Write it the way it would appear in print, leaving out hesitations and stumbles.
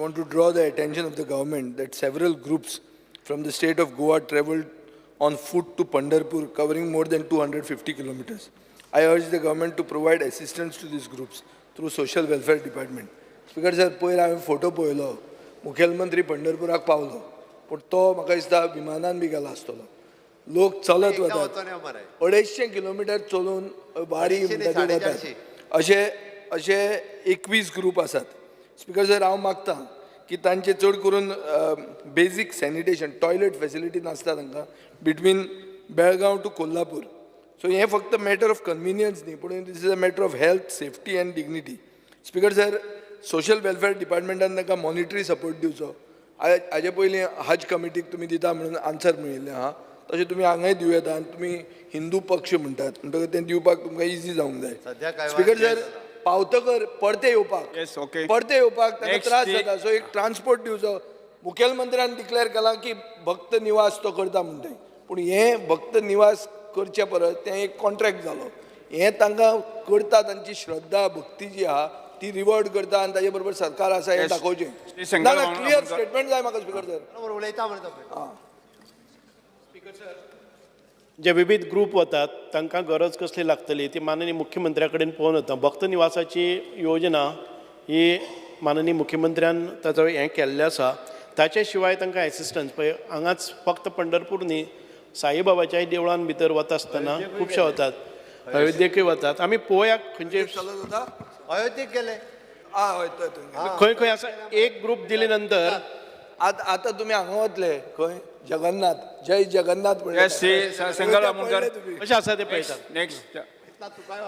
want to draw the attention of the government that several groups from the state of Goa traveled on foot to Pandharpur, covering more than 250 kilometers. I urge the government to provide assistance to these groups through Social Welfare Department. Speaker sir, पयर हांवें photo पळयलो, मुखेलमंत्री पंढरपुराक पावलो, पण तो म्हाका दिसता विमानान बी गेला आसतलो. लोक चलत वतात, 250 किलोमीटर चलून बारी वतात. अशे 21 ग्रुप आसात. स्पीकर सर, हांव मागतां की तांचे चड करून बेजीक सॅनिटेशन टॉयलेट फॅसिलिटी नासता तांकां between Belgaum to Kolhapur. So हें फक्त मॅटर ऑफ कन्विनियन्स न्ही, पूण this is a matter of health, safety and dignity. Speaker sir, social welfare डिपार्टमेंटान तांकां मॉनिटरी सपोर्ट दिवचो. हाजे पयलीं हज कमिटीक तुमी दिता म्हणून आन्सर मेळिल्लें आहा, तशें तुमी हांगाय दिवं येता आनी तुमी हिंदू पक्ष म्हणटात म्हणटकच तें दिवपाक तुमकां इजी जावंक जाय. स्पीकर सर, पावतकर परते येवपाक ताका त्रास जाता, सो एक ट्रान्सपोर्ट दिवचो. मुखेलमंत्र्यान डिक्लेअर केलां की भक्त निवास तो करता म्हणटा, पूण हें भक्त निवास करचे परस तें एक कॉन्ट्रॅक्ट जालो. हें तांकां करता, तांची श्रद्धा भक्ती जी आहा ती रिवॉर्ड करता आनी ताजे बरोबर सरकार आसा हें दाखोवचें. क्लियर स्टेटमेंट जाय म्हाका स्पीकर सर. जे विविध ग्रुप वतात तांकां गरज कसली लागतली ती माननीय मुख्यमंत्र्या कडेन पळोवन वता. भक्त निवासाची योजना ही माननीय मुख्यमंत्र्यान ताचो हें केल्लें आसा. ताचे शिवाय तांकां एसिस्टन्स पळय हांगाच फक्त पंढरपूर न्ही, साईबाबाच्याय देवळान भितर वता आसतना खुबशे वतात, अयोध्येकूय वतात. आमी पळोवया खंयचे अयोध्येक गेले, खंय खंय आसा. एक ग्रुप दिले नंतर आतां तुमी हांगा वतले खंय जगन्नाथ, जय जगन्नाथ अशें आसा ते पळयतात. तुका काय